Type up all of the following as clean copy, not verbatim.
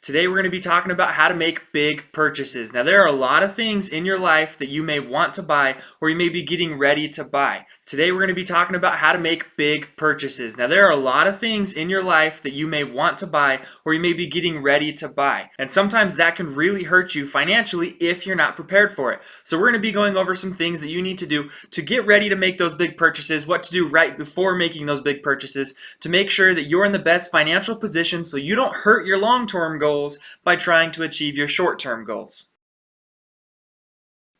Today we're going to be talking about how to make big purchases. Now there are a lot of things in your life that you may want to buy or you may be getting ready to buy. Today we're going to be talking about how to make big purchases. Now there are a lot of things in your life that you may want to buy or you may be getting ready to buy. And sometimes that can really hurt you financially if you're not prepared for it. So we're going to be going over some things that you need to do to get ready to make those big purchases, what to do right before making those big purchases to make sure that you're in the best financial position so you don't hurt your long-term goals by trying to achieve your short-term goals.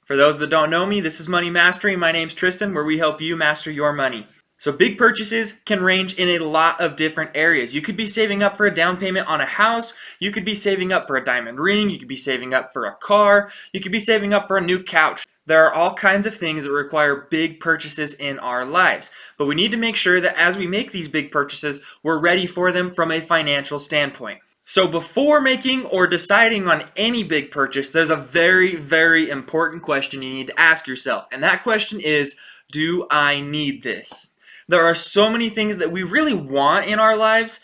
For those that don't know me, this is Money Mastery. My name's Tristan, where we help you master your money. So big purchases can range in a lot of different areas. You could be saving up for a down payment on a house. You could be saving up for a diamond ring. You could be saving up for a car. You could be saving up for a new couch. There are all kinds of things that require big purchases in our lives. But we need to make sure that as we make these big purchases, we're ready for them from a financial standpoint. So before making or deciding on any big purchase, there's a very, very important question you need to ask yourself. And that question is, do I need this? There are so many things that we really want in our lives,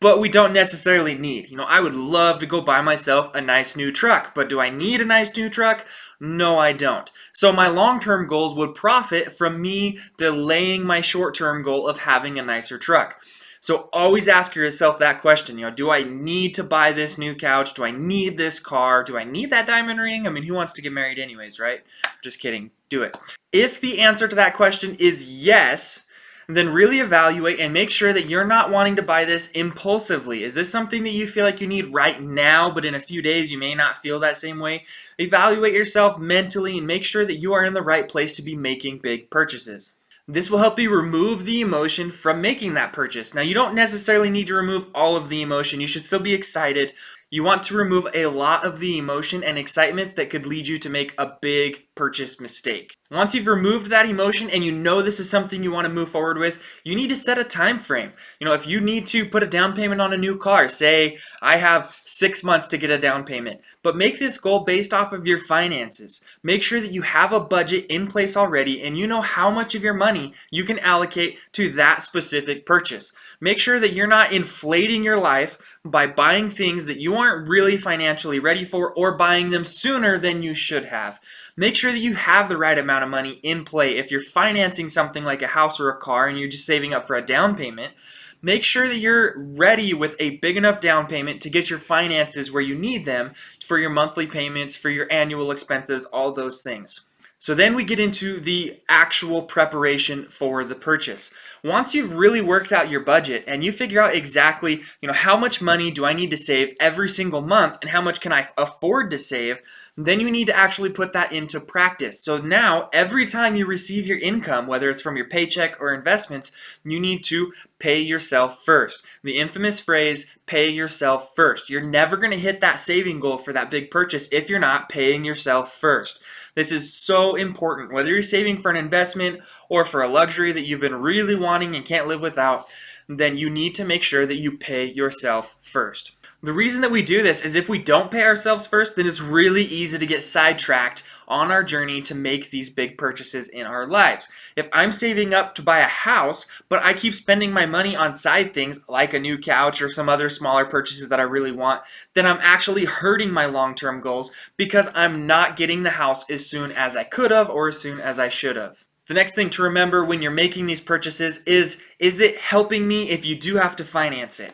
but we don't necessarily need. I would love to go buy myself a nice new truck, but do I need a nice new truck? No, I don't. So my long-term goals would profit from me delaying my short-term goal of having a nicer truck. So always ask yourself that question, do I need to buy this new couch? Do I need this car? Do I need that diamond ring? I mean, who wants to get married anyways, right? Just kidding, do it. If the answer to that question is yes, then really evaluate and make sure that you're not wanting to buy this impulsively. Is this something that you feel like you need right now, but in a few days you may not feel that same way? Evaluate yourself mentally and make sure that you are in the right place to be making big purchases. This will help you remove the emotion from making that purchase. Now, you don't necessarily need to remove all of the emotion. You should still be excited. You want to remove a lot of the emotion and excitement that could lead you to make a big purchase mistake. Once you've removed that emotion and you know this is something you want to move forward with, you need to set a time frame. If you need to put a down payment on a new car, say I have 6 months to get a down payment, but make this goal based off of your finances. Make sure that you have a budget in place already and you know how much of your money you can allocate to that specific purchase. Make sure that you're not inflating your life by buying things that you aren't really financially ready for or buying them sooner than you should have. Make sure that you have the right amount of money in play. If you're financing something like a house or a car and you're just saving up for a down payment, make sure that you're ready with a big enough down payment to get your finances where you need them for your monthly payments, for your annual expenses, all those things. So then we get into the actual preparation for the purchase. Once you've really worked out your budget and you figure out exactly, how much money do I need to save every single month and how much can I afford to save, then you need to actually put that into practice. So now every time you receive your income, whether it's from your paycheck or investments, you need to pay yourself first. The infamous phrase, pay yourself first. You're never going to hit that saving goal for that big purchase if you're not paying yourself first. This is so important. Whether you're saving for an investment or for a luxury that you've been really wanting and can't live without, then you need to make sure that you pay yourself first. The reason that we do this is if we don't pay ourselves first, then it's really easy to get sidetracked on our journey to make these big purchases in our lives. If I'm saving up to buy a house, but I keep spending my money on side things like a new couch or some other smaller purchases that I really want, then I'm actually hurting my long-term goals because I'm not getting the house as soon as I could have or as soon as I should have. The next thing to remember when you're making these purchases is it helping me if you do have to finance it?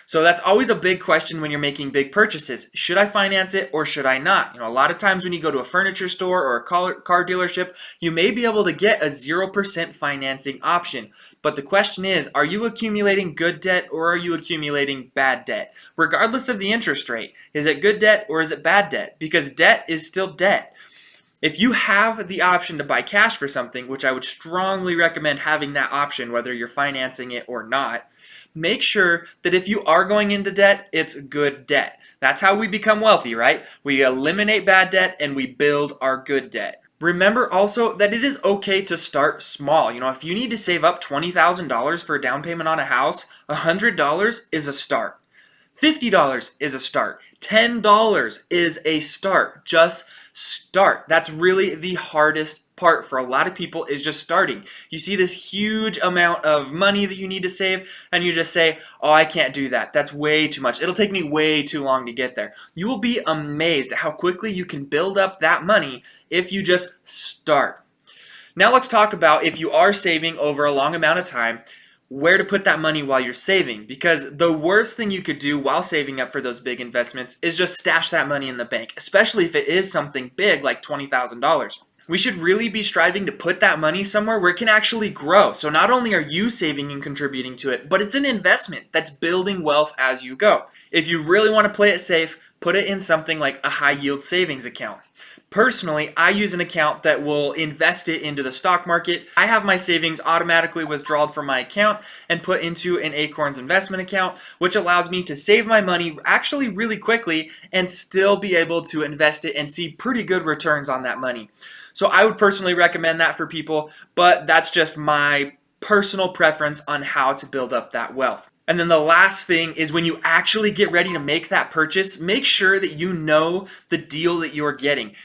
So that's always a big question when you're making big purchases. Should I finance it or should I not? A lot of times when you go to a furniture store or a car dealership, you may be able to get a 0% financing option. But the question is, are you accumulating good debt or are you accumulating bad debt? Regardless of the interest rate, is it good debt or is it bad debt? Because debt is still debt. If you have the option to buy cash for something, which I would strongly recommend having that option whether you're financing it or not, make sure that if you are going into debt, it's good debt. That's how we become wealthy, right? We eliminate bad debt and we build our good debt. Remember also that it is okay to start small. If you need to save up $20,000 for a down payment on a house, $100 is a start. $50 is a start. $10 is a start. Just start. That's really the hardest part for a lot of people, is just starting. You see this huge amount of money that you need to save and you just say, oh, I can't do that. That's way too much. It'll take me way too long to get there. You will be amazed at how quickly you can build up that money if you just start. Now let's talk about, if you are saving over a long amount of time, where to put that money while you're saving. Because the worst thing you could do while saving up for those big investments is just stash that money in the bank, especially if it is something big like $20,000. We should really be striving to put that money somewhere where it can actually grow. So not only are you saving and contributing to it, but it's an investment that's building wealth as you go. If you really want to play it safe, put it in something like a high yield savings account. Personally, I use an account that will invest it into the stock market. I have my savings automatically withdrawn from my account and put into an Acorns investment account, which allows me to save my money actually really quickly and still be able to invest it and see pretty good returns on that money. So I would personally recommend that for people, but that's just my personal preference on how to build up that wealth. And then the last thing is, when you actually get ready to make that purchase, make sure that you know the deal that you're getting.